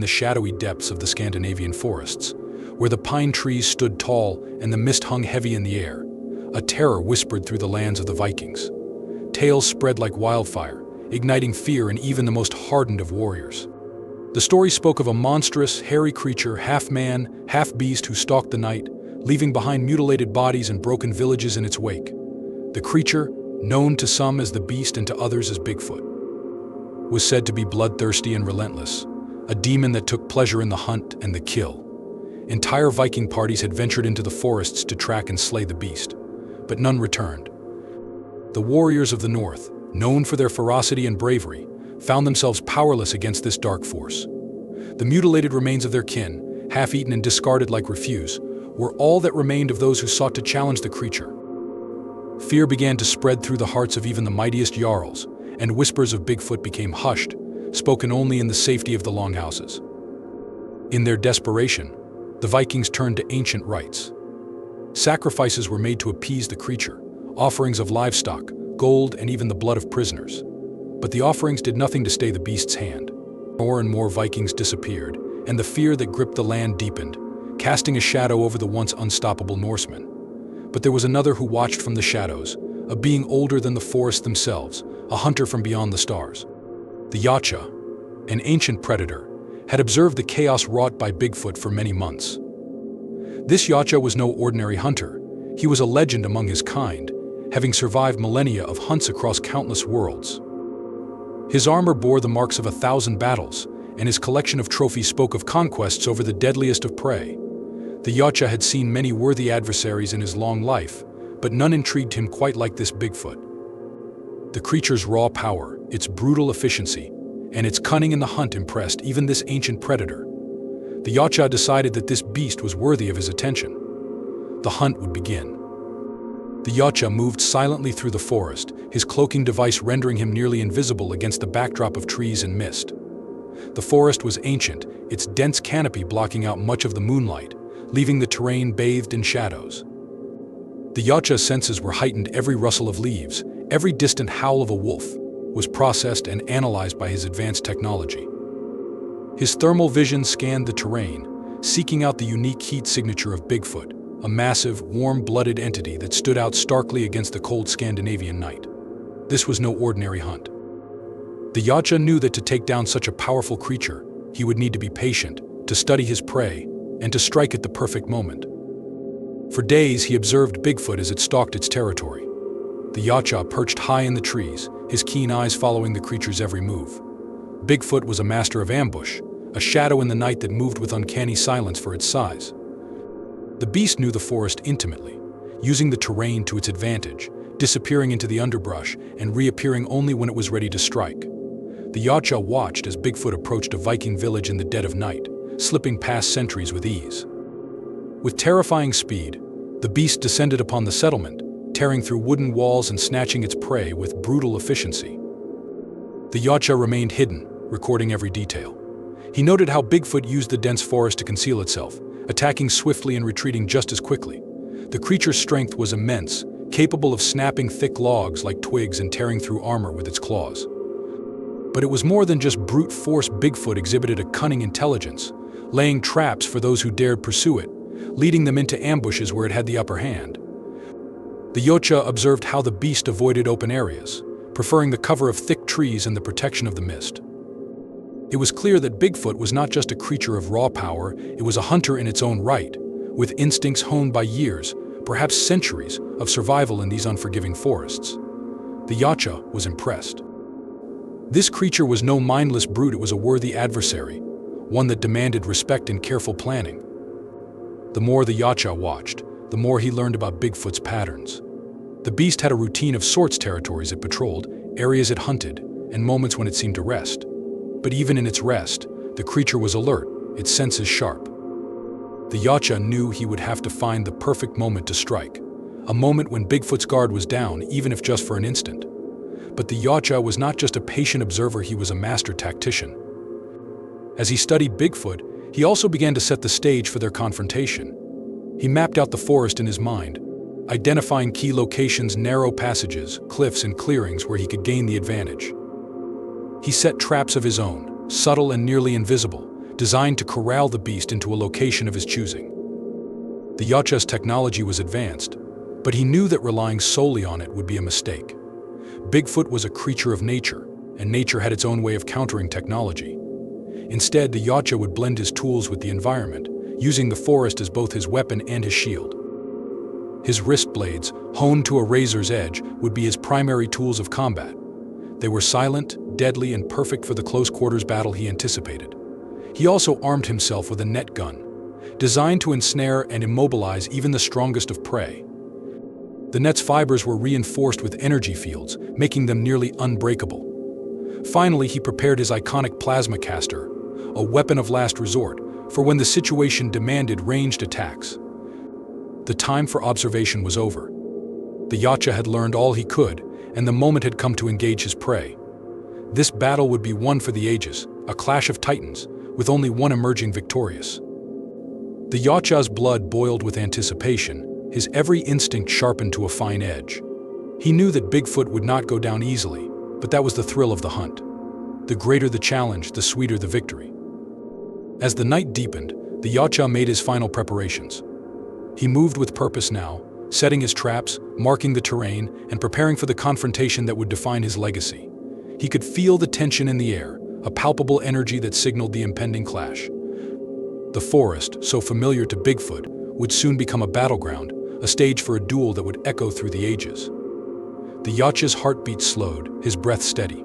the shadowy depths of the Scandinavian forests, where the pine trees stood tall and the mist hung heavy in the air. A terror whispered through the lands of the Vikings. Tales spread like wildfire, igniting fear in even the most hardened of warriors. The story spoke of a monstrous, hairy creature, half man, half beast, who stalked the night, leaving behind mutilated bodies and broken villages in its wake. The creature, known to some as the Beast and to others as Bigfoot, was said to be bloodthirsty and relentless, a demon that took pleasure in the hunt and the kill. Entire Viking parties had ventured into the forests to track and slay the beast, but none returned. The warriors of the North, known for their ferocity and bravery, found themselves powerless against this dark force. The mutilated remains of their kin, half-eaten and discarded like refuse, were all that remained of those who sought to challenge the creature. Fear began to spread through the hearts of even the mightiest jarls, and whispers of Bigfoot became hushed, spoken only in the safety of the longhouses. In their desperation, the Vikings turned to ancient rites. Sacrifices were made to appease the creature, offerings of livestock, gold, and even the blood of prisoners. But the offerings did nothing to stay the beast's hand. More and more Vikings disappeared, and the fear that gripped the land deepened, casting a shadow over the once unstoppable Norsemen. But there was another who watched from the shadows, a being older than the forests themselves, a hunter from beyond the stars. The Yacha, an ancient predator, had observed the chaos wrought by Bigfoot for many months. This Yacha was no ordinary hunter. He was a legend among his kind, having survived millennia of hunts across countless worlds. His armor bore the marks of 1,000 battles, and his collection of trophies spoke of conquests over the deadliest of prey. The Yacha had seen many worthy adversaries in his long life, but none intrigued him quite like this Bigfoot. The creature's raw power, its brutal efficiency, and its cunning in the hunt impressed even this ancient predator. The Yacha decided that this beast was worthy of his attention. The hunt would begin. The Yacha moved silently through the forest, his cloaking device rendering him nearly invisible against the backdrop of trees and mist. The forest was ancient, its dense canopy blocking out much of the moonlight, leaving the terrain bathed in shadows. The Yacha's senses were heightened. Every rustle of leaves, every distant howl of a wolf, was processed and analyzed by his advanced technology. His thermal vision scanned the terrain, seeking out the unique heat signature of Bigfoot, a massive, warm-blooded entity that stood out starkly against the cold Scandinavian night. This was no ordinary hunt. The Yacha knew that to take down such a powerful creature, he would need to be patient, to study his prey, and to strike at the perfect moment. For days he observed Bigfoot as it stalked its territory. The Yacha perched high in the trees, his keen eyes following the creature's every move. Bigfoot was a master of ambush, a shadow in the night that moved with uncanny silence for its size. The beast knew the forest intimately, using the terrain to its advantage, disappearing into the underbrush and reappearing only when it was ready to strike. The Yacha watched as Bigfoot approached a Viking village in the dead of night, slipping past sentries with ease. With terrifying speed, the beast descended upon the settlement, tearing through wooden walls and snatching its prey with brutal efficiency. The Yacha remained hidden, recording every detail. He noted how Bigfoot used the dense forest to conceal itself, attacking swiftly and retreating just as quickly. The creature's strength was immense, capable of snapping thick logs like twigs and tearing through armor with its claws. But it was more than just brute force. Bigfoot exhibited a cunning intelligence, laying traps for those who dared pursue it, leading them into ambushes where it had the upper hand. The Yacha observed how the beast avoided open areas, preferring the cover of thick trees and the protection of the mist. It was clear that Bigfoot was not just a creature of raw power, it was a hunter in its own right, with instincts honed by years, perhaps centuries, of survival in these unforgiving forests. The Yacha was impressed. This creature was no mindless brute, it was a worthy adversary, one that demanded respect and careful planning. The more the Yacha watched, the more he learned about Bigfoot's patterns. The beast had a routine of sorts: territories it patrolled, areas it hunted, and moments when it seemed to rest. But even in its rest, the creature was alert, its senses sharp. The Yacha knew he would have to find the perfect moment to strike, a moment when Bigfoot's guard was down, even if just for an instant. But the Yacha was not just a patient observer, he was a master tactician. As he studied Bigfoot, he also began to set the stage for their confrontation. He mapped out the forest in his mind, identifying key locations, narrow passages, cliffs, and clearings where he could gain the advantage. He set traps of his own, subtle and nearly invisible, designed to corral the beast into a location of his choosing. The Yautja's technology was advanced, but he knew that relying solely on it would be a mistake. Bigfoot was a creature of nature, and nature had its own way of countering technology. Instead, the Yautja would blend his tools with the environment, using the forest as both his weapon and his shield. His wrist blades, honed to a razor's edge, would be his primary tools of combat. They were silent, deadly, and perfect for the close-quarters battle he anticipated. He also armed himself with a net gun, designed to ensnare and immobilize even the strongest of prey. The net's fibers were reinforced with energy fields, making them nearly unbreakable. Finally, he prepared his iconic plasma caster, a weapon of last resort, for when the situation demanded ranged attacks. The time for observation was over. The Yautja had learned all he could, and the moment had come to engage his prey. This battle would be one for the ages, a clash of titans, with only one emerging victorious. The Yautja's blood boiled with anticipation, his every instinct sharpened to a fine edge. He knew that Bigfoot would not go down easily, but that was the thrill of the hunt. The greater the challenge, the sweeter the victory. As the night deepened, the Yautja made his final preparations. He moved with purpose now, setting his traps, marking the terrain, and preparing for the confrontation that would define his legacy. He could feel the tension in the air, a palpable energy that signaled the impending clash. The forest, so familiar to Bigfoot, would soon become a battleground, a stage for a duel that would echo through the ages. The Yautja's heartbeat slowed, his breath steady.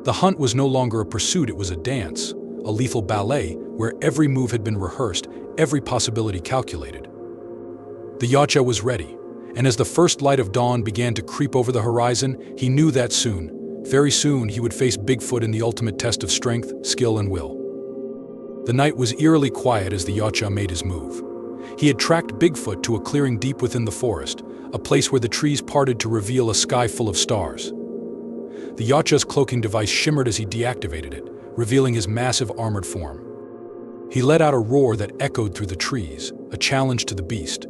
The hunt was no longer a pursuit, it was a dance, a lethal ballet where every move had been rehearsed, every possibility calculated. The Yautja was ready, and as the first light of dawn began to creep over the horizon, he knew that soon, very soon, he would face Bigfoot in the ultimate test of strength, skill, and will. The night was eerily quiet as the Yautja made his move. He had tracked Bigfoot to a clearing deep within the forest, a place where the trees parted to reveal a sky full of stars. The Yautja's cloaking device shimmered as he deactivated it, revealing his massive armored form. He let out a roar that echoed through the trees, a challenge to the beast.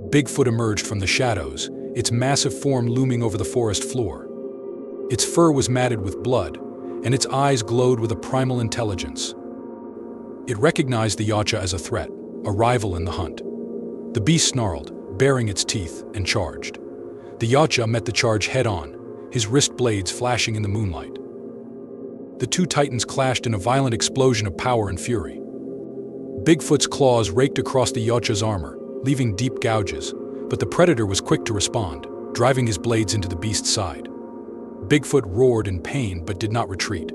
Bigfoot emerged from the shadows, its massive form looming over the forest floor. Its fur was matted with blood, and its eyes glowed with a primal intelligence. It recognized the Yautja as a threat, a rival in the hunt. The beast snarled, baring its teeth, and charged. The Yautja met the charge head-on, his wrist blades flashing in the moonlight. The two titans clashed in a violent explosion of power and fury. Bigfoot's claws raked across the Yautja's armor, leaving deep gouges, but the predator was quick to respond, driving his blades into the beast's side. Bigfoot roared in pain but did not retreat.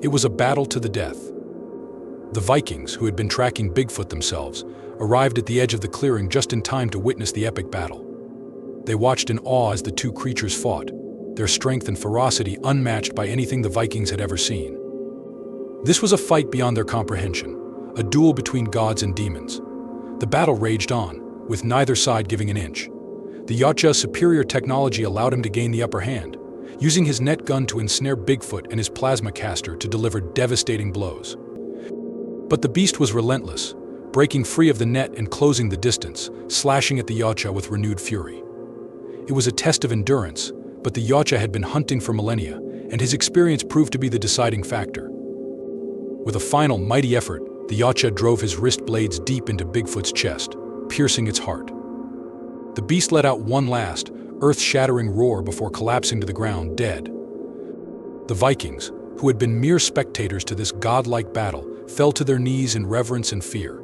It was a battle to the death. The Vikings, who had been tracking Bigfoot themselves, arrived at the edge of the clearing just in time to witness the epic battle. They watched in awe as the two creatures fought, their strength and ferocity unmatched by anything the Vikings had ever seen. This was a fight beyond their comprehension, a duel between gods and demons. The battle raged on, with neither side giving an inch. The Yautja's superior technology allowed him to gain the upper hand, using his net gun to ensnare Bigfoot and his plasma caster to deliver devastating blows. But the beast was relentless, breaking free of the net and closing the distance, slashing at the Yautja with renewed fury. It was a test of endurance, but the Yautja had been hunting for millennia, and his experience proved to be the deciding factor. With a final mighty effort, the Yautja drove his wrist blades deep into Bigfoot's chest, piercing its heart. The beast let out one last, earth-shattering roar before collapsing to the ground, dead. The Vikings, who had been mere spectators to this godlike battle, fell to their knees in reverence and fear.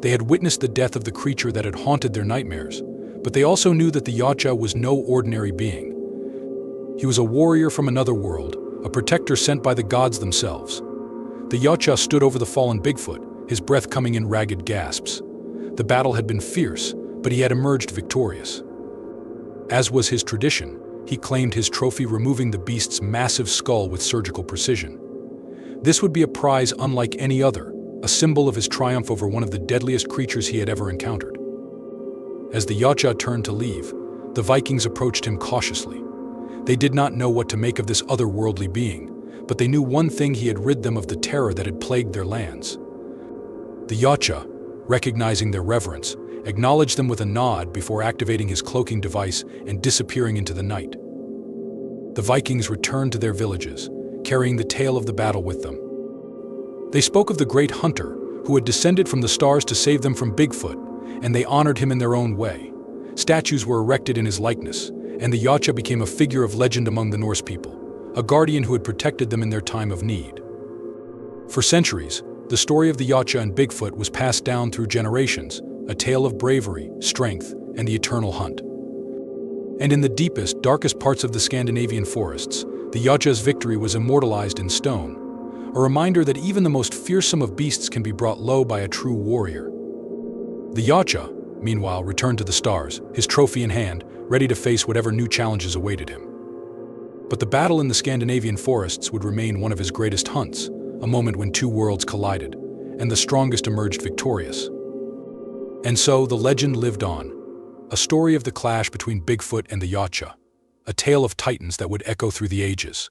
They had witnessed the death of the creature that had haunted their nightmares, but they also knew that the Yautja was no ordinary being. He was a warrior from another world, a protector sent by the gods themselves. The Yautja stood over the fallen Bigfoot, his breath coming in ragged gasps. The battle had been fierce, but he had emerged victorious. As was his tradition, he claimed his trophy, removing the beast's massive skull with surgical precision. This would be a prize unlike any other, a symbol of his triumph over one of the deadliest creatures he had ever encountered. As the Yautja turned to leave, the Vikings approached him cautiously. They did not know what to make of this otherworldly being, but they knew one thing: he had rid them of the terror that had plagued their lands. The Yautja, recognizing their reverence, acknowledged them with a nod before activating his cloaking device and disappearing into the night. The Vikings returned to their villages, carrying the tale of the battle with them. They spoke of the great hunter, who had descended from the stars to save them from Bigfoot, and they honored him in their own way. Statues were erected in his likeness, and the Yacha became a figure of legend among the Norse people, a guardian who had protected them in their time of need. For centuries, the story of the Yacha and Bigfoot was passed down through generations, a tale of bravery, strength, and the eternal hunt. And in the deepest, darkest parts of the Scandinavian forests, the Yacha's victory was immortalized in stone, a reminder that even the most fearsome of beasts can be brought low by a true warrior. The Yacha, meanwhile, returned to the stars, his trophy in hand, ready to face whatever new challenges awaited him. But the battle in the Scandinavian forests would remain one of his greatest hunts, a moment when two worlds collided, and the strongest emerged victorious. And so the legend lived on, a story of the clash between Bigfoot and the Yacha, a tale of titans that would echo through the ages.